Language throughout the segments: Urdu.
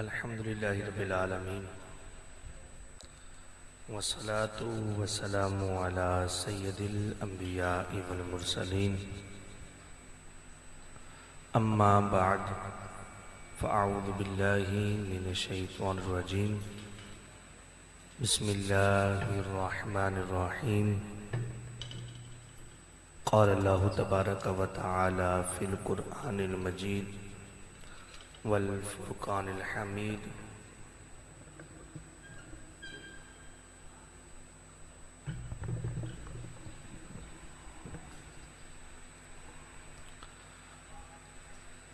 الحمدللہ رب العالمین والصلاة والسلام علی سید الانبیاء والمرسلین اما بعد فاعوذ باللہ من الشیطان الرجیم بسم اللہ الرحمن الرحیم قال اللہ تبارک و تعالی فی القرآن المجید والفرقان الحمید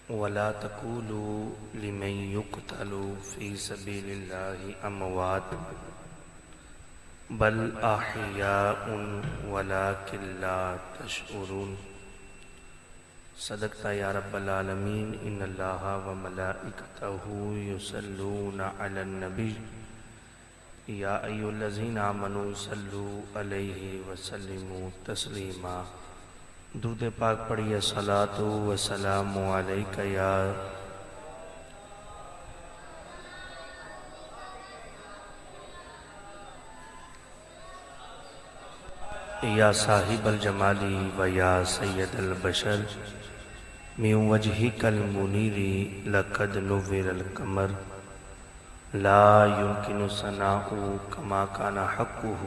ولا تقولوا لمن يقتل في سبيل الله اموات بل احیاء ولكن لا تشعرون صدقت یا رب العالمین ان اللہ وملائکتہ یصلون علی النبی یا ایھا الذین آمنوا صلوا علیہ وسلموا تسلیما درود پاک پڑھیے صلاۃ و سلام علیک یا صاحب الجمال و یا سید البشر من وجهك المنیر لقد نور القمر لا يمكن ثناء كما كان حقه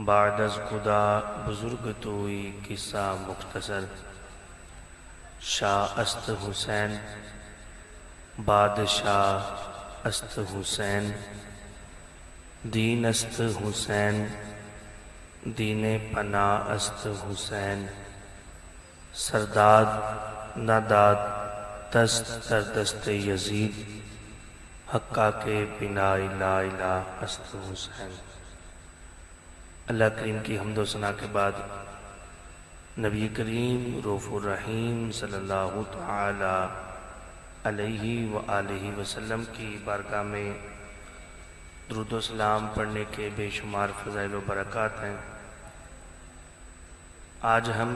بعد از خدا بزرگ توئی قصہ مختصر شاہ است حسین بادشاہ است حسین دین است حسین دین پناہ است حسین سرداد ناداد دست در دست یزید حقا کے بنا لا الہ است حسین۔ اللہ کریم کی حمد و ثنا کے بعد نبی کریم رؤوف الرحیم صلی اللہ تعالی علیہ وآلہ وسلم کی بارگاہ میں درود و سلام پڑھنے کے بے شمار فضائل و برکات ہیں۔ آج ہم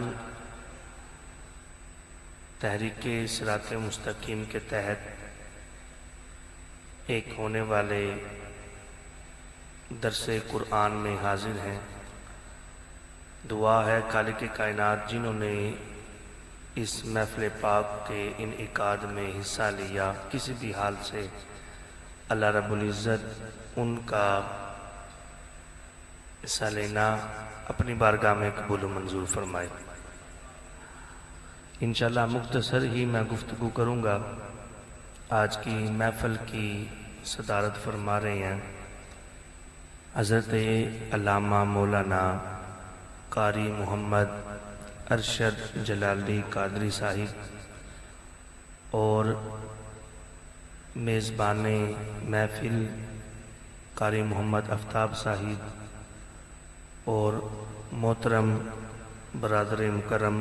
تحریک صراط مستقیم کے تحت ایک ہونے والے درس قرآن میں حاضر ہیں۔ دعا ہے خالق کائنات جنہوں نے اس محفل پاک کے انعقاد میں حصہ لیا، کسی بھی حال سے اللہ رب العزت ان کا حصہ لینا اپنی بارگاہ میں قبول و منظور فرمائے۔ انشاءاللہ مختصر ہی میں گفتگو کروں گا۔ آج کی محفل کی صدارت فرما رہے ہیں حضرت علامہ مولانا قاری محمد ارشد جلالی قادری صاحب اور میزبان محفل قاری محمد آفتاب صاحب اور محترم برادر مکرم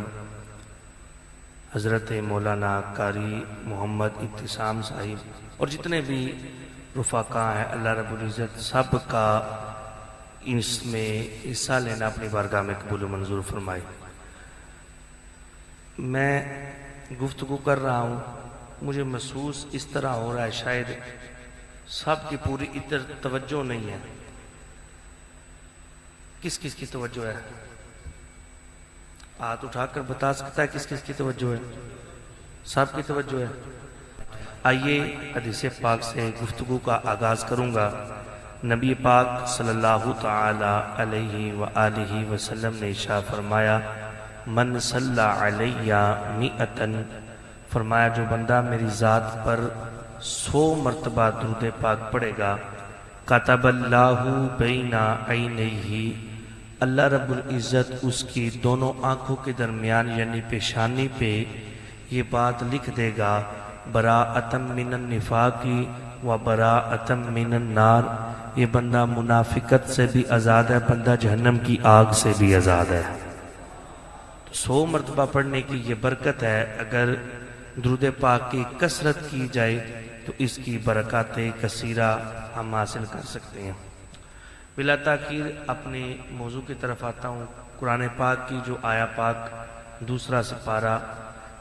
حضرت مولانا قاری محمد ابتسام صاحب اور جتنے بھی رفقا ہیں، اللہ رب العزت سب کا اس میں حصہ لینا اپنی بارگاہ میں قبول و منظور فرمائے۔ میں گفتگو کر رہا ہوں، مجھے محسوس اس طرح ہو رہا ہے شاید سب کی پوری ادھر توجہ نہیں ہے۔ کس کس کی توجہ ہے؟ ہاتھ اٹھا کر بتا سکتا ہے کس کس کی توجہ ہے؟ سب کی توجہ ہے۔ آئیے حدیث پاک سے گفتگو کا آغاز کروں گا۔ نبی پاک صلی اللہ تعالی علیہ وآلہ وسلم نے ارشاد فرمایا من صلی علیہ مئتن، فرمایا جو بندہ میری ذات پر 100 مرتبہ درود پاک پڑھے گا کتب اللہ بین عینیہ، اللہ رب العزت اس کی دونوں آنکھوں کے درمیان یعنی پیشانی پہ یہ بات لکھ دے گا براءۃ من النفاق و براءۃ من النار، یہ بندہ منافقت سے بھی آزاد ہے، بندہ جہنم کی آگ سے بھی آزاد ہے۔ 100 مرتبہ پڑھنے کی یہ برکت ہے، اگر درود پاک کی کثرت کی جائے تو اس کی برکات کثیرہ ہم حاصل کر سکتے ہیں۔ بلا تاخیر اپنے موضوع کی طرف آتا ہوں۔ قرآن پاک کی جو آیا پاک دوسرا سپارہ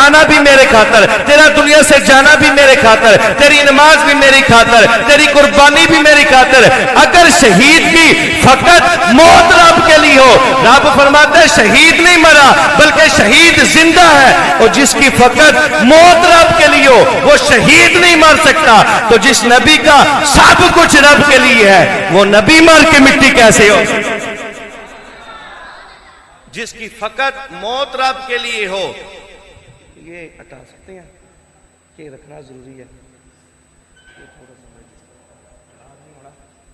آنا بھی میرے خاطر، تیرا دنیا سے جانا بھی میرے خاطر، تیری نماز بھی میری خاطر، تیری قربانی بھی میری خاطر۔ اگر شہید کی فقط موت رب کے لیے ہو، رب فرماتا ہے شہید نہیں مرا بلکہ شہید زندہ ہے، اور جس کی فقط موت رب کے لیے ہو وہ شہید نہیں مر سکتا۔ تو جس نبی کا سب کچھ رب کے لیے ہے وہ نبی مر کے مٹی کیسے ہو؟ جس کی فقط موت رب کے لیے ہو۔ یہ ہٹا سکتے ہیں کہ رکھنا ضروری ہے،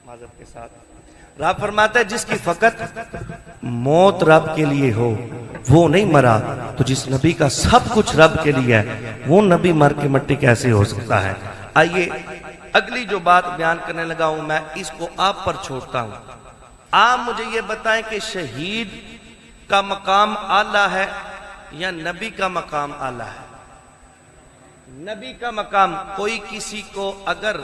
معذرت کے ساتھ۔ رب فرماتا ہے جس کی فقط موت رب کے لیے ہو وہ نہیں مرا، تو جس نبی کا سب کچھ رب کے لیے ہے وہ نبی مر کے مٹی کیسے ہو سکتا ہے؟ آئیے اگلی جو بات بیان کرنے لگا ہوں میں اس کو آپ پر چھوڑتا ہوں۔ آپ مجھے یہ بتائیں کہ شہید کا مقام اعلیٰ ہے یا نبی کا مقام اعلیٰ ہے؟ نبی کا مقام، کوئی کسی کو اگر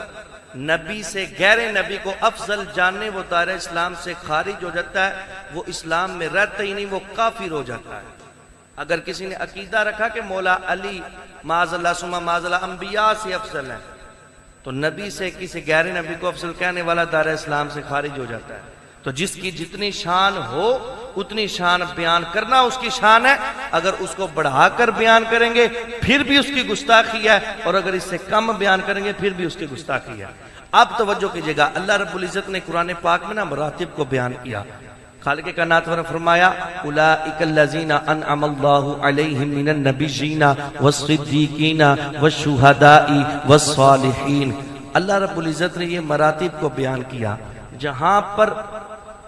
نبی سے غیر نبی کو افضل جاننے وہ دائرہ اسلام سے خارج ہو جاتا ہے، وہ اسلام میں رہتا ہی نہیں، وہ کافر ہو جاتا ہے۔ اگر کسی نے عقیدہ رکھا کہ مولا علی معاذ اللہ ثم معاذ اللہ انبیاء سے افضل ہے، تو نبی سے کسی غیر نبی کو افضل کہنے والا دائرہ اسلام سے خارج ہو جاتا ہے۔ تو جس کی جتنی شان ہو اتنی شان بیان کرنا اس کی شان ہے، اگر اس کو بڑھا کر بیان کریں گے پھر بھی اس کی گستاخی ہے، اور اگر اس سے کم بیان کریں گے پھر بھی اس کی گستاخی ہے۔ اب توجہ کیجئے گا، اللہ رب العزت نے قرآن پاک میں نا مراتب کو بیان کیا۔ خالق کائنات نے فرمایا اولئک الذین انعم اللہ علیہم من النبیین والصدیقین والشہداء والصالحین۔ اللہ رب العزت نے یہ مراتب کو بیان کیا، جہاں پر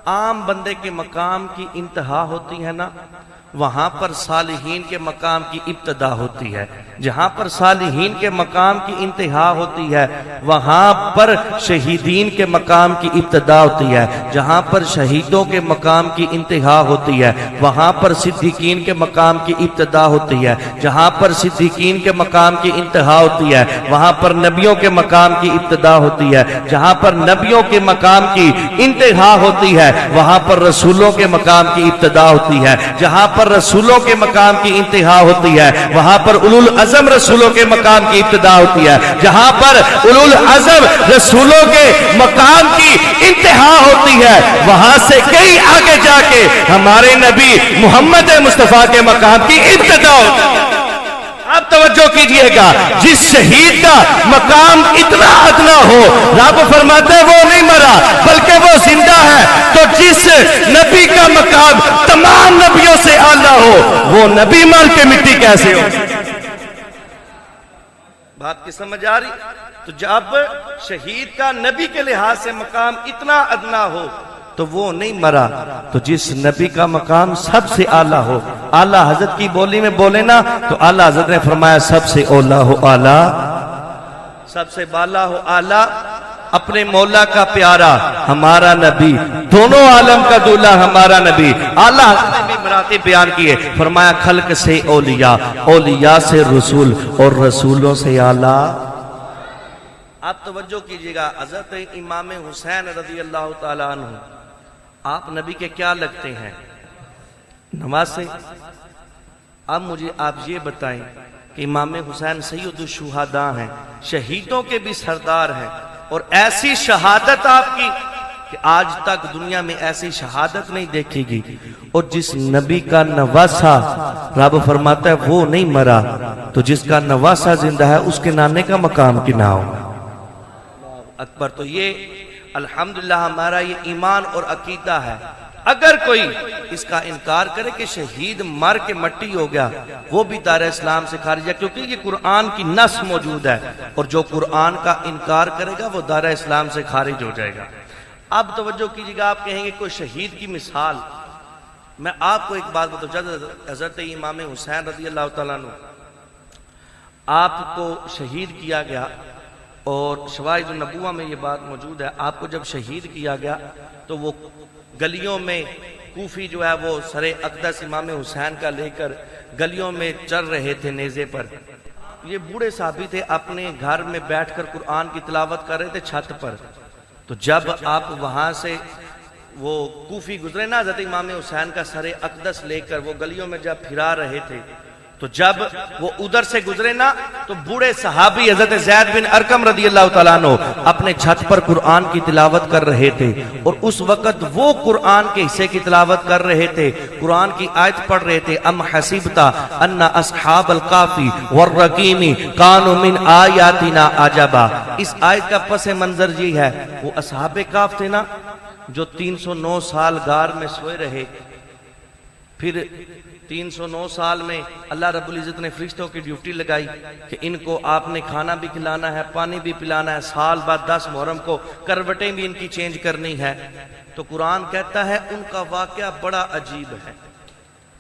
عام بندے کے مقام کی انتہا ہوتی ہے نا، وہاں پر صالحین کے مقام کی ابتدا ہوتی ہے۔ جہاں پر صالحین کے مقام کی انتہا ہوتی ہے وہاں پر شہیدین کے مقام کی ابتدا ہوتی ہے۔ جہاں پر شہیدوں کے مقام کی انتہا ہوتی ہے وہاں پر صدیقین کے مقام کی ابتدا ہوتی ہے۔ جہاں پر صدیقین کے مقام کی انتہا ہوتی ہے وہاں پر نبیوں کے مقام کی ابتدا ہوتی ہے۔ جہاں پر نبیوں کے مقام کی انتہا ہوتی ہے وہاں پر رسولوں کے مقام کی ابتدا ہوتی ہے۔ جہاں پر رسولوں کے مقام کی انتہا ہوتی ہے وہاں پر اولو العزم رسولوں کے مقام کی ابتدا ہوتی ہے۔ جہاں پر اولو العزم رسولوں کے مقام کی انتہا ہوتی ہے وہاں سے کئی آگے جا کے ہمارے نبی محمد مصطفیٰ کے مقام کی ابتدا ہوتی ہے۔ اب توجہ کیجئے گا، جس شہید کا مقام اتنا ادنا ہو رب فرماتا ہے وہ نہیں مرا بلکہ وہ زندہ ہے۔ تو جس نبی کا مقام تمام نبیوں سے اعلیٰ ہو وہ نبی مر کے مٹی کیسے ہو؟ بات کی سمجھ آ رہی؟ تو جب شہید کا نبی کے لحاظ سے مقام اتنا ادنا ہو تو وہ نہیں مرا، تو جس نبی کا مقام سب سے اعلیٰ ہو، اعلیٰ حضرت کی بولی میں بولے نا تو اعلیٰ حضرت نے فرمایا سب سے اولا ہو اعلیٰ، سب سے بالا ہو اعلیٰ، اپنے مولا کا پیارا ہمارا نبی، دونوں عالم کا دولہ ہمارا نبی۔ اعلیٰ حضرت نے بھی مراتب بیان کیے، فرمایا خلق سے اولیاء، اولیاء سے رسول، اور رسولوں سے اعلیٰ۔ آپ توجہ کیجئے گا، حضرت امام حسین رضی اللہ تعالیٰ عنہ آپ نبی کے کیا لگتے ہیں؟ نواز سے۔ اب مجھے آپ یہ بتائیں کہ امام حسین سید الشہداء ہیں، شہیدوں کے بھی سردار ہیں، اور ایسی شہادت آپ کی کہ آج تک دنیا میں ایسی شہادت نہیں دیکھی گی۔ اور جس نبی کا نواسہ رب فرماتا ہے وہ نہیں مرا، تو جس کا نواسہ زندہ ہے اس کے نانے کا مقام کی نہ ہو اکبر۔ تو یہ الحمدللہ ہمارا یہ ایمان اور عقیدہ ہے۔ اگر کوئی اس کا انکار کرے کہ شہید مر کے مٹی ہو گیا وہ بھی دائرہ اسلام سے خارج ہے، کیونکہ یہ قرآن کی نص موجود ہے، اور جو قرآن کا انکار کرے گا وہ دائرہ اسلام سے خارج ہو جائے گا۔ اب توجہ کیجئے گا، آپ کہیں گے کوئی شہید کی مثال، میں آپ کو ایک بات بتاؤں، جب حضرت امام حسین رضی اللہ تعالیٰ عنہ آپ کو شہید کیا گیا، اور شواہد النبوہ میں یہ بات موجود ہے، آپ کو جب شہید کیا گیا تو وہ گلیوں میں کوفی جو ہے وہ سر اقدس امام حسین کا لے کر گلیوں میں چل رہے تھے نیزے پر۔ یہ بوڑھے صحابی تھے، اپنے گھر میں بیٹھ کر قرآن کی تلاوت کر رہے تھے چھت پر۔ تو جب آپ وہاں سے وہ کوفی گزرے نا حضرت امام حسین کا سر اقدس لے کر وہ گلیوں میں جب پھرا رہے تھے تو جب وہ ادھر سے گزرے نا تو بوڑھے صحابی حضرت زید بن ارقم رضی اللہ تعالیٰ عنہ اپنے چھت پر قرآن کی تلاوت کر رہے تھے، اور اس وقت وہ قرآن کے حصے کی تلاوت کر رہے تھے، قرآن کی آیت پڑھ رہے تھے، ام حسبتا ان اصحاب الکافی والرقیم کانوا من آیاتنا عجبا۔ اس آیت کا پس منظر یہ ہے، وہ اصحاب کاف تھے نا جو 309 سال غار میں سوئے رہے، پھر 309 سال میں اللہ رب العزت نے فرشتوں کی ڈیوٹی لگائی کہ ان کو آپ نے کھانا بھی کھلانا ہے، پانی بھی پلانا ہے، سال بعد 10 محرم کو کروٹیں بھی ان کی چینج کرنی ہے۔ تو قرآن کہتا ہے ان کا واقعہ بڑا عجیب ہے۔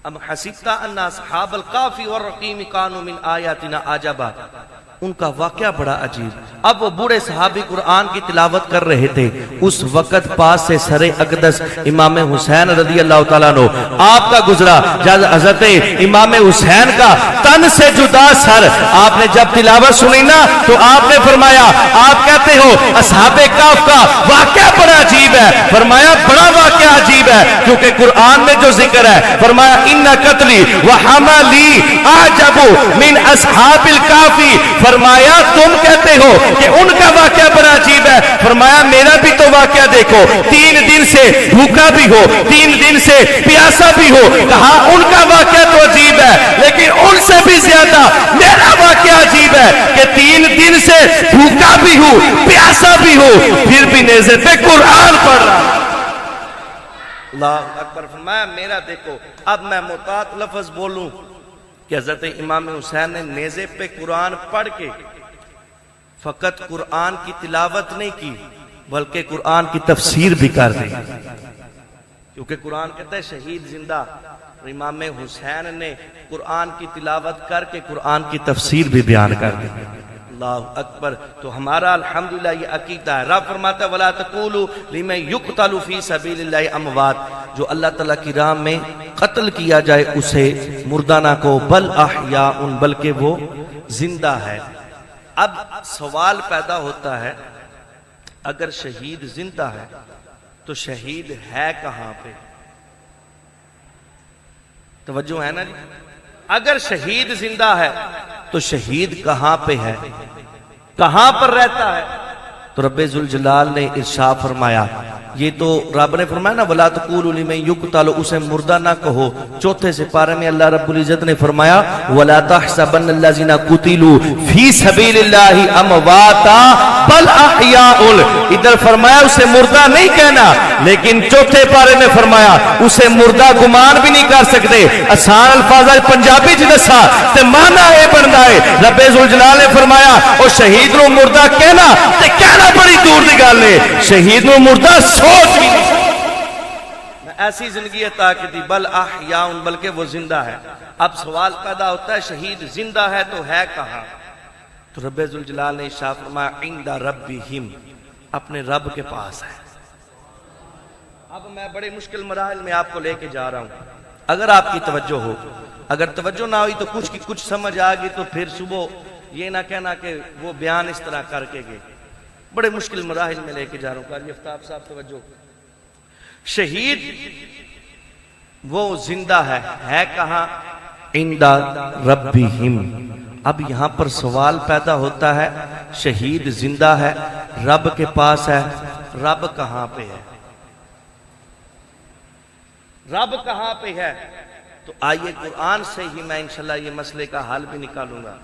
ام حسبت ان اصحاب الکاف والرقیم کانوا من آیاتنا عجبا، ان کا واقعہ بڑا عجیب۔ اب وہ بوڑھے صحابی قرآن کی تلاوت کر رہے تھے، اس وقت پاس سے سر اقدس امام حسین رضی اللہ تعالیٰ عنہ آپ کا گزرا، جب حضرت امام حسین کا تن سے جدا سر آپ نے جب تلاوت سنی نا تو آپ نے فرمایا، آپ کہتے ہو اصحاب کہف کا واقعہ بڑا عجیب ہے، فرمایا بڑا واقعہ عجیب ہے کیونکہ قرآن میں جو ذکر ہے، فرمایا ان قتلی وحملی اعجب من اصحاب الکافی، فرمایا تم کہتے ہو کہ ان کا واقعہ بڑا عجیب ہے، فرمایا میرا بھی تو واقعہ دیکھو، 3 دن سے بھوکا بھی ہو، 3 دن سے پیاسا بھی ہو، کہا ان کا واقعہ تو عجیب ہے لیکن ان سے بھی زیادہ میرا واقعہ عجیب ہے کہ 3 دن سے بھوکا بھی ہوں، پیاسا بھی ہوں، پھر بھی نیزے پہ قرآن پڑھ رہا۔ اللہ اکبر، فرمایا میرا دیکھو۔ اب میں محتاط لفظ بولوں کہ حضرت امام حسین نے نیزے پہ قرآن پڑھ کے فقط قرآن کی تلاوت نہیں کی بلکہ قرآن کی تفسیر بھی کر دی، کیونکہ قرآن کہتا ہے شہید زندہ، امام حسین نے قرآن کی تلاوت کر کے قرآن کی تفسیر بھی بیان کر دی۔ اللہ اکبر۔ تو ہمارا الحمدللہ یہ عقیدہ ہے۔ رب فرماتا ہے وَلَا تَقُولُوا لِمَن يُقْتَلُ فِي سَبِيلِ اللَّهِ أَمْوَاتٌ، جو اللہ تعالیٰ کی راہ میں قتل کیا جائے اسے مردہ نہ کو، بل احیاء، بلکہ وہ زندہ ہے۔ اب سوال پیدا ہوتا ہے اگر شہید زندہ ہے تو شہید ہے کہاں پہ؟ توجہ ہے نا جی؟ اگر شہید زندہ ہے تو شہید کہاں پہ ہے، کہاں پر رہتا ہے؟ تو رب ذوالجلال نے ارشاد فرمایا، یہ تو رب نے فرمایا نا وَلَا تَقُولُوا لِمَن يُقْتَلُ، اسے مردہ نہ کہو۔ چوتھے سپارے میں اللہ رب العزت نے فرمایا وَلَا تَحْسَبَنَّ الَّذِينَ قُتِلُوا فِي سَبِيلِ اللَّهِ أَمْوَاتًا بَلْ أَحْيَاءٌ، ادھر فرمایا اسے مردہ نہیں کہنا، لیکن چوتھے پارے میں فرمایا اسے مردہ گمان بھی نہیں کر سکتے۔ آسان الفاظ پنجابی چ دسا تے مانا اے بندا ہے، رب ذوالجلال نے فرمایا او شہید نو مردہ کہنا تے کہنا بڑی دور دی گل ہے، شہید نو مردہ سوچ ہی نہیں۔ میں ایسی زندگی عطا کی تھی بل احیاء، بلکہ وہ زندہ ہے۔ اب سوال پیدا ہوتا ہے شہید زندہ ہے تو ہے کہاں؟ تو رب ذوالجلال نے ارشاد فرمایا عند ربہم، اپنے رب کے پاس ہے۔ اب میں بڑے مشکل مراحل میں آپ کو لے کے جا رہا ہوں، اگر آپ کی توجہ ہو، اگر توجہ نہ ہوئی تو کچھ کی کچھ سمجھ آ گئی تو پھر صبح یہ نہ کہنا کہ وہ بیان اس طرح کر کے گئے۔ بڑے مشکل مراحل میں لے کے جا رہا ہوں۔ قاری افتاب صاحب توجہ، شہید وہ زندہ ہے کہاں؟ عند ربہم۔ اب یہاں پر سوال پیدا ہوتا ہے شہید زندہ ہے، رب کے پاس ہے، رب کہاں پہ ہے؟ رب کہاں پہ ہے؟ تو آئیے قرآن سے ہی میں انشاءاللہ یہ مسئلے کا حل بھی نکالوں گا۔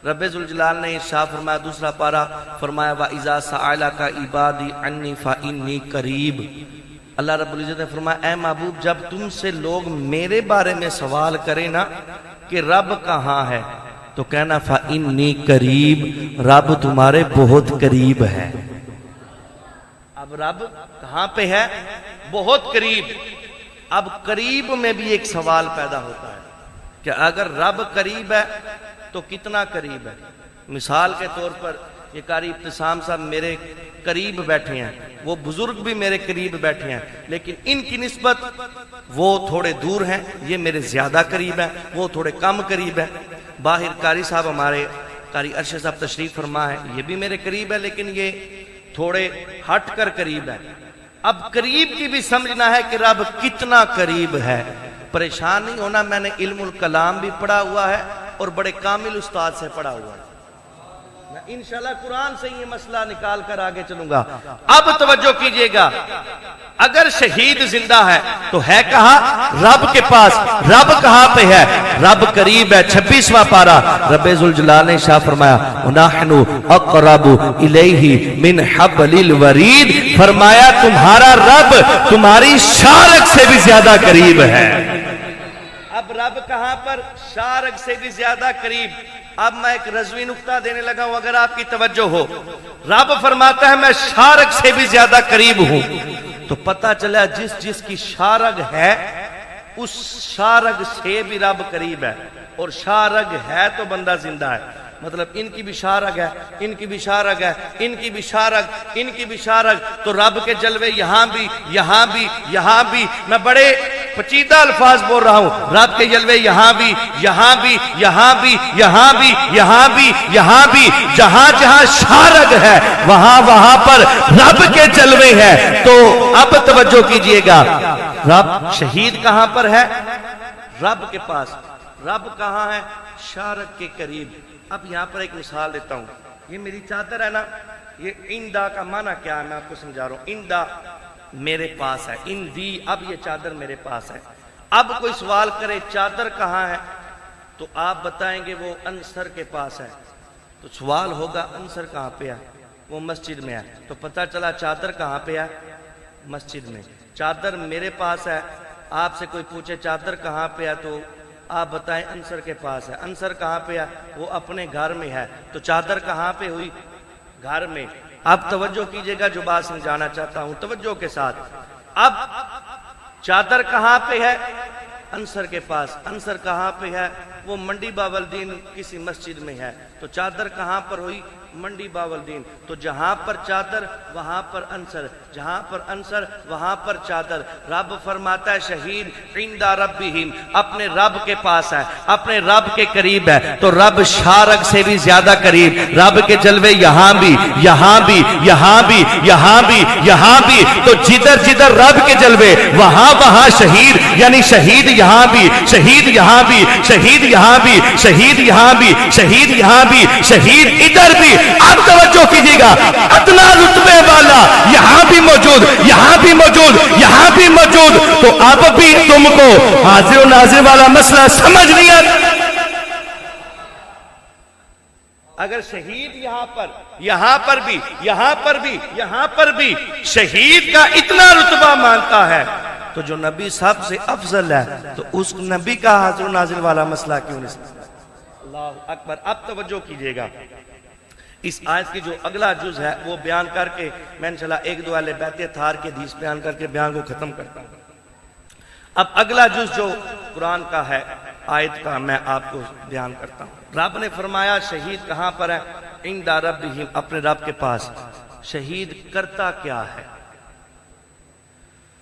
رب ذوالجلال نے ارشاد فرمایا دوسرا پارہ، فرمایا وَإِذَا سَأَلَكَ عِبَادِي عَنِّي فَإِنِّي قَرِيبٌ، اللہ رب العزت نے فرمایا اے محبوب جب تم سے لوگ میرے بارے میں سوال کریں نا کہ رب کہاں ہے تو کہنا فَإِنِّي قَرِيبٌ، رب تمہارے بہت قریب ہے۔ اب رب کہاں پہ ہے؟ بہت قریب۔ اب قریب میں بھی ایک سوال پیدا ہوتا ہے کہ اگر رب قریب ہے تو کتنا قریب ہے؟ مثال کے طور پر یہ قاری ابتسام صاحب میرے قریب بیٹھے ہیں، وہ بزرگ بھی میرے قریب بیٹھے ہیں، لیکن ان کی نسبت وہ تھوڑے دور ہیں، یہ میرے زیادہ قریب ہیں، وہ تھوڑے کم قریب ہیں۔ باہر قاری صاحب ہمارے قاری ارشد صاحب تشریف فرما ہے، یہ بھی میرے قریب ہے لیکن یہ تھوڑے ہٹ کر قریب ہے۔ اب قریب کی بھی سمجھنا ہے کہ رب کتنا قریب ہے۔ پریشان نہیں ہونا، میں نے علم الکلام بھی پڑھا ہوا ہے اور بڑے کامل استاد سے پڑھا ہوا ہے. میں انشاءاللہ قرآن سے یہ مسئلہ نکال کر آگے چلوں گا. اب توجہ کیجئے گا, اگر شہید زندہ ہے تو ہے کہاں؟ رب کے پاس. رب کہاں پہ ہے؟ رب قریب ہے. 26واں پارہ رب ذوالجلال نے شاہ فرمایا وَنَحْنُ أَقْرَبُ إِلَيْهِ مِنْ حَبْلِ الْوَرِيدِ, فرمایا تمہارا رب تمہاری شارک سے بھی زیادہ قریب ہے. اب رب کہاں پر؟ شارک سے بھی زیادہ قریب. اب میں ایک رضوی نقطہ دینے لگا ہوں اگر آپ کی توجہ ہو. رب فرماتا ہے میں شارک سے بھی زیادہ قریب ہوں. تو پتہ چلا جس کی شارگ ہے اس شارگ سے بھی رب قریب ہے. اور شارگ ہے تو بندہ زندہ ہے. مطلب ان کی بھی شارگ ہے, ان کی بھی شارگ ہے, ان کی بھی شارگ, ان کی بھی شارگ. تو رب کے جلوے یہاں بھی, یہاں بھی, یہاں بھی. میں بڑے پچیدہ الفاظ بول رہا ہوں. رب کے جلوے یہاں بھی, یہاں بھی, یہاں بھی, یہاں بھی, یہاں بھی, یہاں بھی. جہاں جہاں شارگ ہے وہاں وہاں پر رب کے جلوے ہے. تو اب توجہ کیجئے گا, رب شہید کہاں پر ہے؟ رب کے پاس. رب کہاں ہے؟ شارگ کے قریب. اب یہاں پر ایک مثال دیتا ہوں. یہ میری چادر ہے نا, یہ اندا کا معنی کیا ہے میں آپ کو سمجھا رہا ہوں. اندا میرے پاس ہے, ان دی. اب یہ چادر میرے پاس ہے. اب کوئی سوال کرے چادر کہاں ہے تو آپ بتائیں گے وہ انصر کے پاس ہے. تو سوال ہوگا انصر کہاں پہ ہے؟ وہ مسجد میں ہے. تو پتہ چلا چادر کہاں پہ ہے؟ مسجد میں. چادر میرے پاس ہے. آپ سے کوئی پوچھے چادر کہاں پہ ہے تو آپ بتائیں انصر کے پاس ہے. انصر کہاں پہ ہے؟ وہ اپنے گھر میں ہے. تو چادر کہاں پہ ہوئی؟ گھر میں. اب توجہ کیجئے گا جو بات سمجھانا چاہتا ہوں توجہ کے ساتھ. اب چادر کہاں پہ ہے؟ انصر کے پاس. انصر کہاں پہ ہے؟ وہ منڈی باولدین کسی مسجد میں ہے. تو چادر کہاں پر ہوئی؟ منڈی باولدین. تو جہاں پر چادر وہاں پر انصر, جہاں پر انصر وہاں پر چادر. رب فرماتا ہے شہید عند ربہم, اپنے رب کے پاس ہے, اپنے رب کے قریب ہے. تو رب شارک سے بھی زیادہ قریب. رب کے جلوے یہاں بھی, یہاں بھی, یہاں بھی, یہاں بھی, یہاں بھی. تو جدھر جدھر رب کے جلوے وہاں وہاں شہید, یعنی شہید یہاں بھی, شہید یہاں بھی, شہید یہاں بھی, شہید یہاں بھی, شہید یہاں بھی, شہید ادھر بھی. اب توجہ کیجیے گا, ادنا رتبے والا یہاں بھی موجود, یہاں بھی موجود, یہاں بھی موجود. تو اب بھی تم کو حاضر و ناظر والا مسئلہ سمجھ نہیں آتا. اگر شہید یہاں پر, یہاں پر بھی, یہاں پر بھی, یہاں پر بھی شہید کا اتنا رتبہ مانتا ہے تو جو نبی سب سے افضل ہے تو اس نبی کا حاضر و ناظر والا مسئلہ کیوں نہیں سمجھتا؟ اللہ اکبر. اب توجہ کیجیے گا, اس آیت کی جو اگلا جز ہے وہ بیان کر کے میں انشاءاللہ ایک دو اہل بیت اطہار کے حدیث بیان کر کے بیان کو ختم کرتا ہوں. اب اگلا جز جو قرآن کا ہے آیت کا میں آپ کو بیان کرتا ہوں. رب نے فرمایا شہید کہاں پر ہے؟ عند ربہم, اپنے رب کے پاس. شہید کرتا کیا ہے؟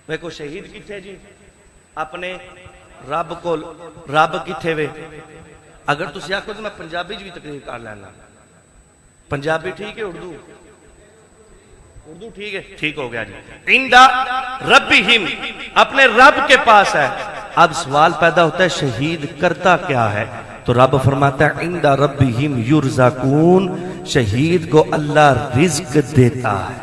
دیکھو شہید کتھے جی؟ اپنے رب کو. رب کتھے وے؟ اگر تسی آکھو تو میں پنجابی جو بھی تقریر کر لینا. پنجابی ٹھیک ہے؟ اردو اردو ٹھیک ہے؟ ٹھیک ہو گیا جی. عند ربہم, اپنے رب کے پاس ہے. اب سوال پیدا ہوتا ہے شہید کرتا کیا ہے؟ تو رب فرماتا ہے عند ربہم یرزقون, شہید کو اللہ رزق دیتا ہے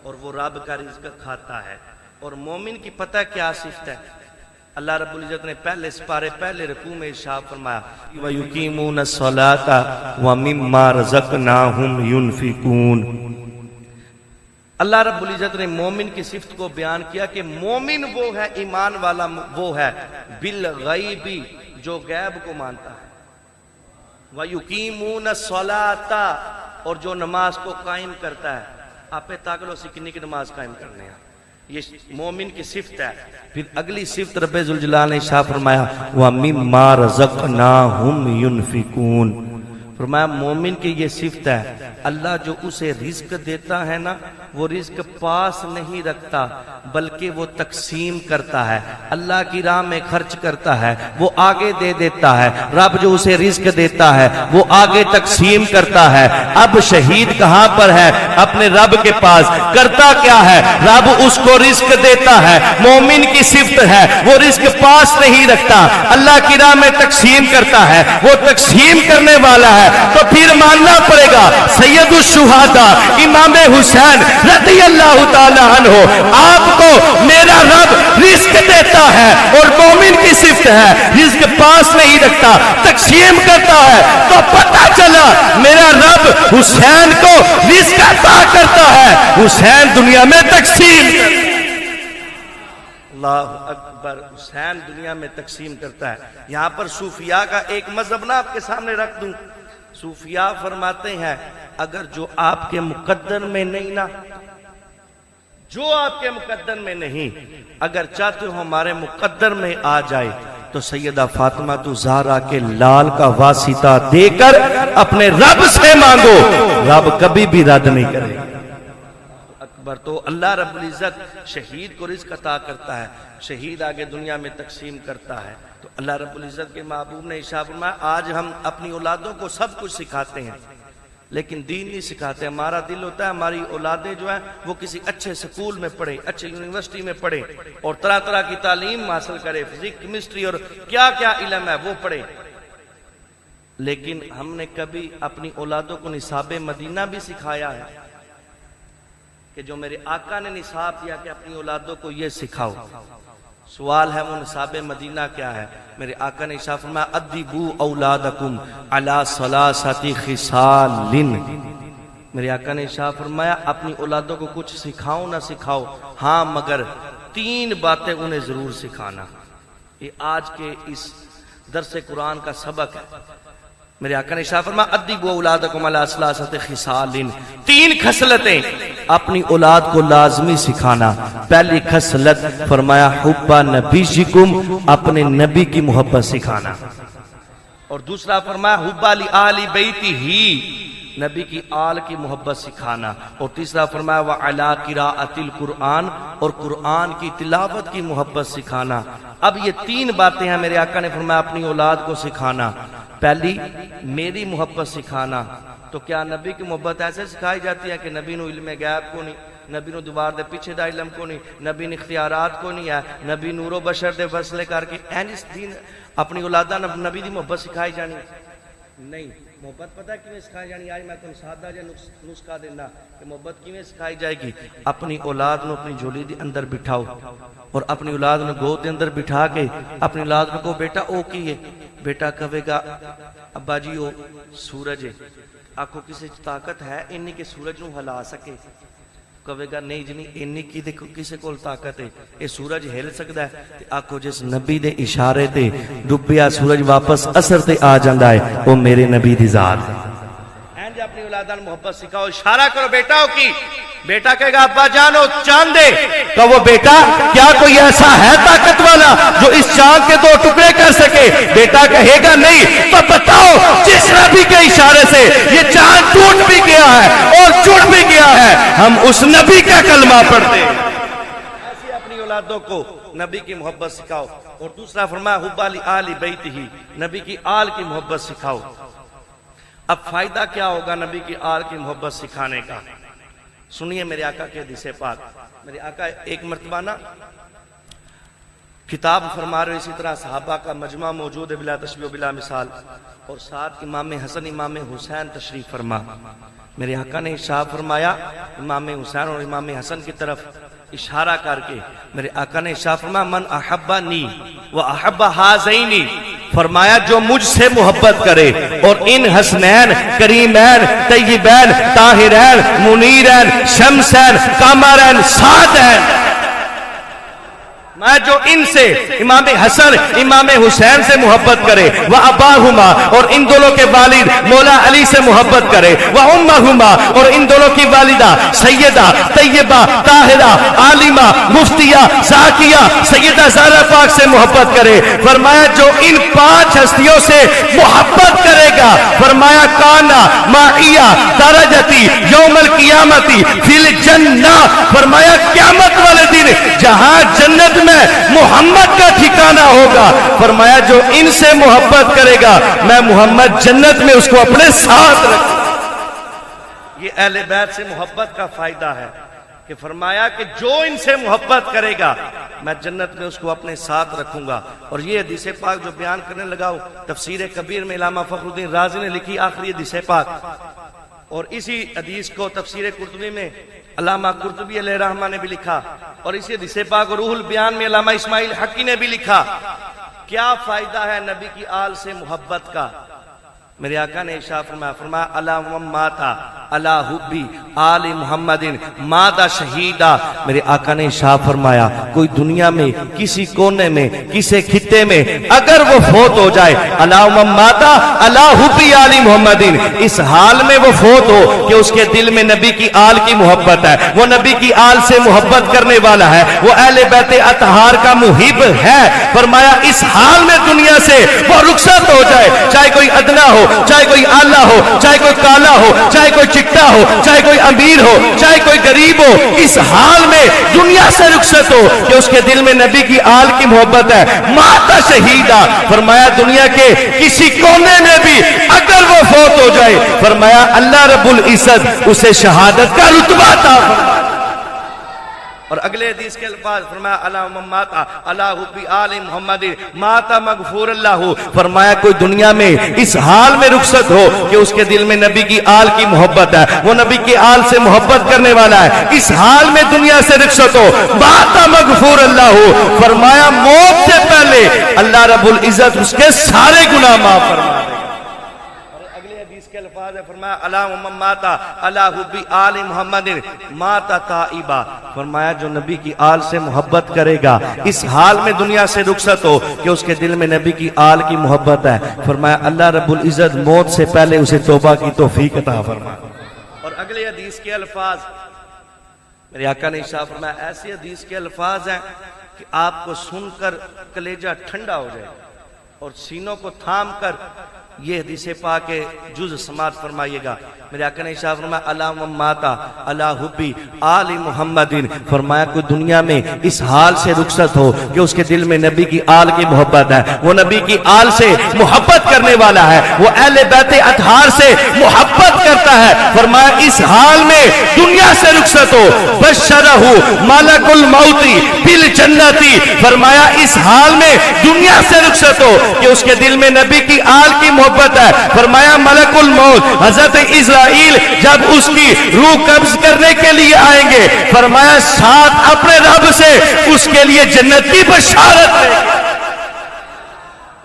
اور وہ رب کا رزق کھاتا ہے. اور مومن کی پتہ کیا صفت ہے؟ اللہ رب العزت نے پہلے سپارے پہلے رکوع میں ارشاد فرمایا وَيُقِيمُونَ الصَّلَاةَ وَمِمَّا رَزَقْنَاهُمْ يُنْفِقُونَ. اللہ رب العزت نے مومن کی صفت کو بیان کیا کہ مومن وہ ہے, ایمان والا وہ ہے بالغیب, جو غیب کو مانتا ہے. وَيُقِيمُونَ الصَّلَاةَ, اور جو نماز کو قائم کرتا ہے. آپ پہ تاکلو سی کنی کی نماز قائم کرنے ہیں, یہ مومن کی صفت ہے. پھر اگلی صفت رب ذوالجلال نے شاہ فرمایا وَمِمَّا رَزَقْنَاهُمْ يُنْفِقُونَ. فرمایا مومن کی یہ صفت ہے, اللہ جو اسے رزق دیتا ہے نا وہ رزق پاس نہیں رکھتا بلکہ وہ تقسیم کرتا ہے، اللہ کی راہ میں خرچ کرتا ہے، وہ آگے دے دیتا ہے۔ رب جو اسے رزق دیتا ہے وہ آگے تقسیم کرتا ہے۔ اب شہید کہاں پر ہے؟ اپنے رب کے پاس۔ کرتا کیا ہے؟ رب اس کو رزق دیتا ہے، مومن کی صفت ہے، وہ رزق پاس نہیں رکھتا، اللہ کی راہ میں تقسیم کرتا ہے، وہ تقسیم کرنے والا ہے۔ تو پھر ماننا پڑے گا سید الشہداء امام حسین رضی اللہ تعالی عنہ، آپ کو میرا رب رزق دیتا ہے اور مومن کی صفت ہے، رزق پاس نہیں رکھتا، تقسیم کرتا ہے۔ تو پتہ چلا میرا رب حسین کو رزق عطا کرتا ہے، حسین دنیا میں تقسیم کرتا ہے۔ اللہ اکبر، حسین دنیا میں تقسیم کرتا ہے۔ یہاں پر صوفیاء کا ایک مذہب نہ آپ کے سامنے رکھ دوں۔ صوفیاء فرماتے ہیں اگر جو آپ کے مقدر میں نہیں نا، جو آپ کے مقدر میں نہیں، اگر چاہتے ہو ہمارے مقدر میں آ جائے تو سیدہ فاطمہ الزہرا کے لال کا واسطہ دے کر اپنے رب سے مانگو، رب کبھی بھی رد نہیں کرے اکبر۔ تو اللہ رب العزت شہید کو رزق عطا کرتا ہے، شہید آگے دنیا میں تقسیم کرتا ہے۔ تو اللہ رب العزت کے محبوب نے ارشاد فرمایا آج ہم اپنی اولادوں کو سب کچھ سکھاتے ہیں لیکن دین نہیں سکھاتے۔ ہمارا دل ہوتا ہے ہماری اولادیں جو ہیں وہ کسی اچھے سکول میں پڑھیں، اچھے یونیورسٹی میں پڑھیں اور طرح طرح کی تعلیم حاصل کرے، فزکس، کیمسٹری اور کیا کیا علم ہے وہ پڑھیں، لیکن ہم نے کبھی اپنی اولادوں کو نصاب مدینہ بھی سکھایا ہے کہ جو میرے آقا نے نصاب دیا کہ اپنی اولادوں کو یہ سکھاؤ؟ سوال ہے وہ نصاب مدینہ کیا ہے؟ میرے آقا نے ارشاد فرمایا ادبوا اولادکم علی ثلاثۃ خصال، میرے آقا نے ارشاد فرمایا اپنی اولادوں کو کچھ سکھاؤ نہ سکھاؤ، ہاں مگر 3 باتیں انہیں ضرور سکھانا۔ یہ آج کے اس درس قرآن کا سبق ہے۔ میرے آقا نے ارشاد فرمایا ادبوا اولادکم علی ثلاثۃ خصال، 3 خصلتیں اپنی اولاد کو لازمی سکھانا۔ پہلی خصلت فرمایا حب نبیکم، اپنے نبی کی محبت سکھانا، اور دوسرا فرمایا حب لآل بیتہ، نبی کی آل کی محبت سکھانا، اور تیسرا فرمایا وعلی قراءۃ القرآن، اور قرآن کی تلاوت کی محبت سکھانا۔ اب یہ 3 باتیں ہیں میرے آقا نے فرمایا اپنی اولاد کو سکھانا۔ پہلی میری محبت سکھانا، تو کیا نبی کی محبت ایسے سکھائی جاتی ہے کہ نبی نو علم غیب کو نہیں، نبی نو دیوار دے پیچھے دا علم کو نہیں، نبی نے اختیارات کو نہیں ہے، نبی نور و بشر دے فیصلے کر کے اینس دین اپنی اولاداں نبی دی محبت سکھائی جانی؟ نہیں۔ محبت پتہ ہے کیویں سکھائی جانی؟ آج میں تم سادہ جا نسخہ دینا کہ محبت کیویں سکھائی جائے گی۔ اپنی اولاد نو اپنی جھولی دے اندر بٹھاؤ اور اپنی اولاد نو گود دے اندر بٹھا کے اپنی اولاد نو کہو بیٹا او کی ہے؟ بیٹا کہے گا ابا جی او سورج ہے۔ آکھو کسی طاقت ہے انی کہ سورج نو ہلا سکے؟ کہے گا نہیں جی نہیں، انی کی دے کسے کول طاقت ہے، یہ سورج ہل سکدا ہے؟ تے آکھو جس نبی دے اشارے تے ڈوبیا سورج واپس اثر تے آ جاندا ہے، وہ میرے نبی دی ذات ہے۔ اینج اپنی اولاداں محبت سکھاؤ، اشارہ کرو بیٹا ہو کی، بیٹا کہے گا ابا جانو چاند دے، کہو بیٹا کیا کوئی ایسا ہے طاقت والا جو اس چاند کے 2 ٹکڑے کر سکے؟ بیٹا کہے گا نہیں، تو بتاؤ جس نبی کے اشارے سے یہ چاند ٹوٹ بھی گیا ہے اور جڑ بھی گیا ہے، ہم اس نبی کا کلمہ پڑھتے ہیں۔ ایسی اپنی اولادوں کو نبی کی محبت سکھاؤ، اور دوسرا فرمایا حب لآل بیتہ، نبی کی آل کی محبت سکھاؤ۔ اب فائدہ کیا ہوگا نبی کی آل کی محبت سکھانے کا؟ سنیے میرے آقا کے حدیث پاک۔ میرے آقا ایک مرتبہ نا کتاب فرما رہے، اسی طرح صحابہ کا مجمع موجود ہے بلا تشبیہ بلا مثال، اور ساتھ امام حسن امام حسین تشریف فرما۔ میرے آقا نے ارشاد فرمایا امام حسین اور امام حسن کی طرف اشارہ کر کے، میرے آقا نے ارشاد فرمایا من احبنی و احب ہذین، فرمایا جو مجھ سے محبت کرے اور ان حسنین کریمین طیبین طاہرین منیرین شمسین قمرین سعدین، میں جو ان سے امام حسن امام حسین سے محبت کرے وہ اباہما اور ان دونوں کے والد مولا علی سے محبت کرے وہ امہما اور ان دونوں کی والدہ سیدہ طیبہ طاہرہ عالمہ مفتیہ زاکیہ سیدہ زہرا پاک سے محبت کرے، فرمایا جو ان 5 ہستیوں سے محبت کرے گا، فرمایا کانا معیہ درجتی یوم القیامتی فی الجنہ، فرمایا قیامت والے دن جہاں جنت میں محمد کا ٹھکانہ ہوگا، فرمایا جو ان سے محبت کرے گا میں محمد جنت میں اس کو اپنے ساتھ رکھوں۔ یہ اہل بیت سے محبت کا فائدہ ہے کہ فرمایا کہ جو ان سے محبت کرے گا میں جنت میں اس کو اپنے ساتھ رکھوں گا۔ اور یہ حدیث پاک جو بیان کرنے لگا ہوں تفسیر کبیر میں علامہ فخر الدین رازی نے لکھی آخری حدیث پاک، اور اسی حدیث کو تفسیر قرطبی میں علامہ قرطبی علیہ رحمہ نے بھی لکھا، اور اسی حدیث پاک اور روح البیان میں علامہ اسماعیل حقی نے بھی لکھا۔ کیا فائدہ ہے نبی کی آل سے محبت کا؟ میرے آقا نے ارشاد فرمایا الا من مات علی حب آل محمد مات شہیدا۔ میرے آقا نے ارشاد فرمایا کوئی دنیا میں کسی کونے میں کسی خطے میں اگر وہ فوت ہو جائے، الا من مات علی حب آل محمد، اس حال میں وہ فوت ہو کہ اس کے دل میں نبی کی آل کی محبت ہے، وہ نبی کی آل سے محبت کرنے والا ہے، وہ اہل بیت اطہار کا محب ہے، فرمایا اس حال میں دنیا سے وہ رخصت ہو جائے، چاہے کوئی ادنا ہو، چاہے کوئی آلہ ہو، چاہے کوئی کالا ہو، چاہے کوئی چکتا ہو، چاہے کوئی امیر ہو، چاہے کوئی غریب ہو، اس حال میں دنیا سے رخصت ہو کہ اس کے دل میں نبی کی آل کی محبت ہے، مات شہیدہ، فرمایا دنیا کے کسی کونے میں بھی اگر وہ فوت ہو جائے، فرمایا اللہ رب العزت اسے شہادت کا رتبہ عطا فرمائے۔ اور اگلے حدیث کے الفاظ فرمایا الا من مات علی حب آل محمد مات مغفور اللہ، فرمایا کوئی دنیا میں اس حال میں رخصت ہو کہ اس کے دل میں نبی کی آل کی محبت ہے، وہ نبی کی آل سے محبت کرنے والا ہے، اس حال میں دنیا سے رخصت ہو مات مغفور اللہ، فرمایا موت سے پہلے اللہ رب العزت اس کے سارے گناہ معاف فرمائے۔ کے الفاظ ہے فرمایا الا من مات علی حب آل محمد مات تائبا، فرمایا جو نبی کی آل سے محبت کرے گا اس حال میں دنیا سے رخصت ہو کہ اس کے دل میں نبی کی آل کی محبت ہے، فرمایا اللہ رب العزت موت سے پہلے اسے توبہ کی توفیق عطا فرمائے۔ اور اگلے حدیث کے الفاظ میرے آقا نے ارشاد فرمایا ایسے حدیث کے الفاظ ہیں کہ آپ کو سن کر کلیجہ ٹھنڈا ہو جائے اور سینوں کو تھام کر یہ حدیث پاک جز سماعت فرمائیے گا۔ میرے آقا نے ارشاد فرمایا الا من مات علی حب آل محمد، فرمایا کوئی دنیا میں اس حال سے رخصت ہو کہ اس کے دل میں نبی کی آل کی محبت ہے، وہ نبی کی آل سے محبت کرنے والا ہے، وہ اہل بیت اطہار سے محبت کرتا ہے، فرمایا اس حال میں دنیا سے رخصت ہو بشرہ ملک الموت بالجنت، فرمایا اس حال میں دنیا سے رخصت ہو کہ اس کے دل میں نبی کی آل کی محبت ہے، فرمایا ملک الموت حضرت اسرائیل جب اس کی روح قبض کرنے کے لیے آئیں گے، فرمایا ساتھ اپنے رب سے اس کے لیے جنت کی بشارت دیں گے۔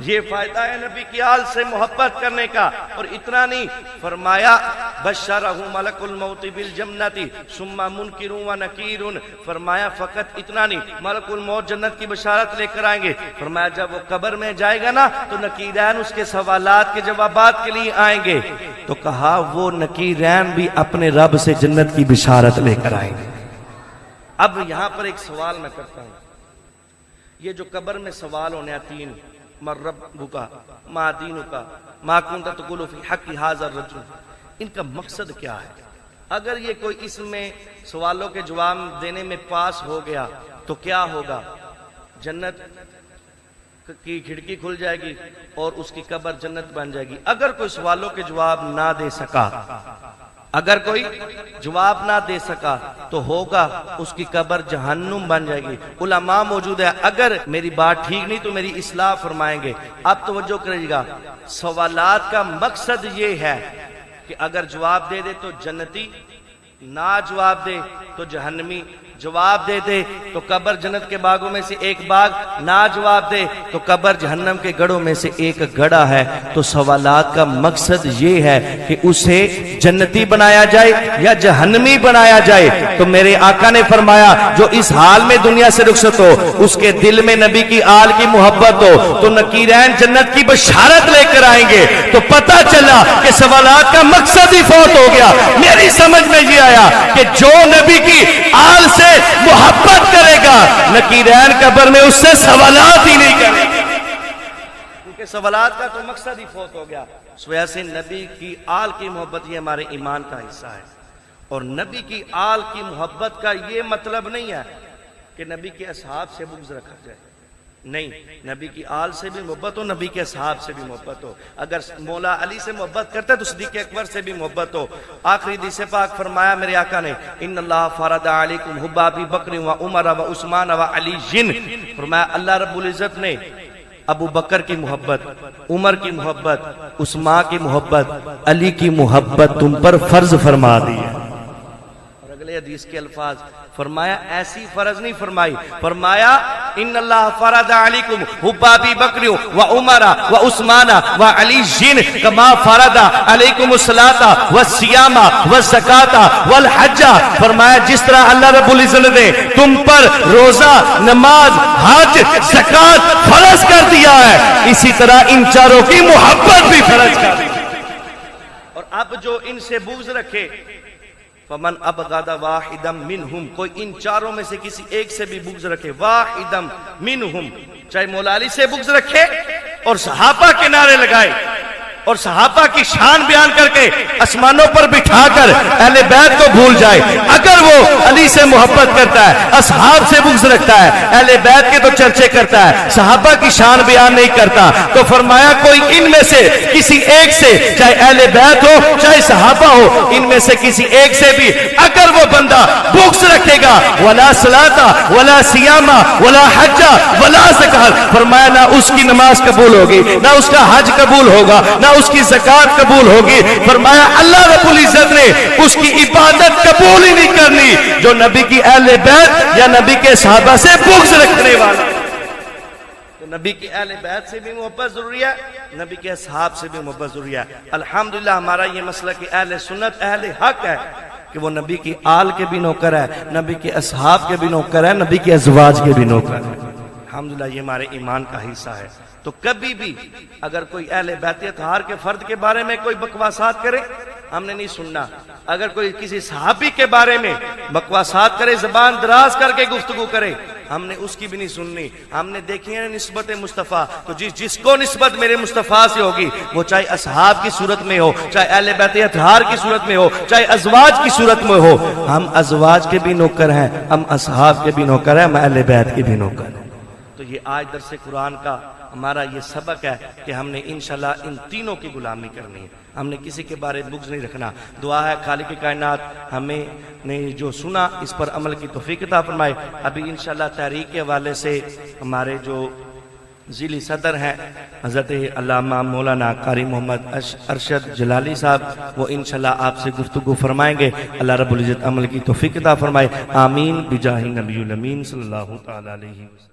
یہ فائدہ ہے نبی کی آل سے محبت کرنے کا۔ اور اتنا نہیں، فرمایا بشرہ ملک الموت بالجنت ثم منکر و نکیر، فرمایا فقط اتنا نہیں، ملک الموت جنت کی بشارت لے کر آئیں گے، فرمایا جب وہ قبر میں جائے گا نا تو نکیرین اس کے سوالات کے جوابات کے لیے آئیں گے، تو کہا وہ نکیرین بھی اپنے رب سے جنت کی بشارت لے کر آئیں گے۔ اب یہاں پر ایک سوال میں کرتا ہوں، یہ جو قبر میں سوال ہونے آتی ہیں من ربک ما دینک ما کنت تقول فی حق ھذا الرجل، ان کا مقصد کیا ہے؟ اگر یہ کوئی اس میں سوالوں کے جواب دینے میں پاس ہو گیا تو کیا ہوگا؟ جنت کی کھڑکی کھل جائے گی اور اس کی قبر جنت بن جائے گی۔ اگر کوئی سوالوں کے جواب نہ دے سکا، اگر کوئی جواب نہ دے سکا تو ہوگا اس کی قبر جہنم بن جائے گی۔ علماء موجود ہے، اگر میری بات ٹھیک نہیں تو میری اصلاح فرمائیں گے۔ اب توجہ کریے گا، سوالات کا مقصد یہ ہے کہ اگر جواب دے دے تو جنتی، نہ جواب دے تو جہنمی۔ جواب دے دے تو قبر جنت کے باغوں میں سے ایک باغ، نہ جواب دے تو قبر جہنم کے گڑھوں میں سے ایک گڑھا ہے۔ تو سوالات کا مقصد یہ ہے کہ اسے جنتی بنایا جائے یا جہنمی بنایا جائے۔ تو میرے آقا نے فرمایا جو اس حال میں دنیا سے رخصت ہو اس کے دل میں نبی کی آل کی محبت ہو تو نکیرین جنت کی بشارت لے کر آئیں گے۔ تو پتہ چلا کہ سوالات کا مقصد ہی فوت ہو گیا۔ میری سمجھ میں یہ آیا کہ جو نبی کی آل سے محبت کرے گا نکیرین قبر میں اس سے سوالات ہی نہیں کرے گا، کیونکہ سوالات کا تو مقصد ہی فوت ہو گیا۔ اس وجہ سے نبی کی آل کی محبت یہ ہمارے ایمان کا حصہ ہے۔ اور نبی کی آل کی محبت کا یہ مطلب نہیں ہے کہ نبی کے اصحاب سے بغض رکھا جائے، نہیں، نبی کی آل سے بھی محبت ہو، نبی کے اصحاب سے بھی محبت ہو۔ اگر مولا علی سے محبت کرتا ہے تو صدیق اکبر سے بھی محبت ہو۔ آخری حدیث پاک فرمایا میرے آقا نے ان اللہ فرض علیکم حب ابی بکر و عمر و عثمان و علی جن، فرمایا اللہ رب العزت نے ابو بکر کی محبت، عمر کی محبت، عثمان کی محبت، علی کی محبت تم پر فرض فرما دی ہے۔ اور اگلے حدیث کے الفاظ فرمایا ایسی فرض نہیں فرمائی، فرمایا ان اللہ فرض علیکم حب ابی بکر و عمر و عثمان و علی جن کما فرض علیکم الصلاۃ والصیام والزکاۃ والحج، فرمایا جس طرح اللہ رب العزت نے تم پر روزہ، نماز، حج، زکات فرض کر دیا ہے اسی طرح ان چاروں کی محبت بھی فرض کر دی۔ اور اب جو ان سے بغض رکھے فمن ابغض واحدا منہم، کوئی ان چاروں میں سے کسی ایک سے بھی بغض رکھے، واحدا منہم، چاہے مولا علی سے بغض رکھے اور صحابہ کے نعرے لگائے اور صحابہ کی شان بیان کر کے آسمانوں پر بٹھا کر اہل بیت کو بھول جائے، اگر وہ علی سے محبت کرتا ہے، اصحاب سے بغض رکھتا ہے، اہل بیت کے تو چرچے کرتا ہے، صحابہ کی شان بیان نہیں کرتا، تو فرمایا کوئی ان میں سے کسی ایک سے، چاہے اہل بیت ہو چاہے صحابہ ہو، ان میں سے کسی ایک سے بھی اگر وہ بندہ بغض رکھے گا ولا صلاۃ ولا صیام ولا حج ولا زکات، فرمایا نہ اس کی نماز قبول ہوگی، نہ اس کا حج قبول ہوگا، نہ اس کی زکات قبول ہوگی، فرمایا اللہ رب العزت نے اس کی عبادت قبول ہی نہیں کرنی جو نبی کی اہل بیت یا نبی کے صحابہ سے بغض رکھنے والا۔ تو نبی کی اہل بیت سے بھی محبت ضروری ہے، نبی کے اصحاب سے بھی محبت ضروری ہے۔ الحمدللہ ہمارا یہ مسئلہ کہ اہل سنت اہل حق ہے کہ وہ نبی کی آل کے بھی نوکر ہے، نبی کے اصحاب کے بھی نوکر ہے، نبی کے ازواج کے بھی نوکر ہے۔ الحمدللہ یہ ہمارے ایمان کا حصہ ہے۔ تو کبھی بھی اگر کوئی اہل بیت اطہار کے فرد کے بارے میں کوئی بکواسات کرے ہم نے نہیں سننا، اگر کوئی کسی صحابی کے بارے میں بکواسات کرے، زبان دراز کر کے گفتگو کرے، ہم نے اس کی بھی نہیں سننی۔ ہم نے دیکھی ہے نسبت مصطفیٰ، تو جس کو نسبت میرے مصطفیٰ سے ہوگی وہ چاہے اصحاب کی صورت میں ہو، چاہے اہل بیت اطہار کی صورت میں ہو، چاہے ازواج کی صورت میں ہو، ہم ازواج کے بھی نوکر ہیں، ہم اصحاب کے بھی نوکر ہیں، ہم اہل بیت کے بھی نوکر ہیں۔ تو یہ آج درس قرآن کا ہمارا یہ سبق ہے کہ ہم نے انشاءاللہ ان تینوں کی غلامی کرنی ہے، ہم نے کسی کے بارے بغض نہیں رکھنا۔ دعا ہے خالق کائنات ہمیں نے جو سنا اس پر عمل کی توفیق عطا فرمائے۔ ابھی انشاءاللہ تحریک کے حوالے سے ہمارے جو ذیلی صدر ہیں حضرت علامہ مولانا قاری محمد ارشد جلالی صاحب، وہ انشاءاللہ آپ سے گفتگو فرمائیں گے۔ اللہ رب العزت عمل کی توفیق عطا فرمائے، آمین بجاہ نبی الامین صلی اللہ تعالی علیہ وسلم۔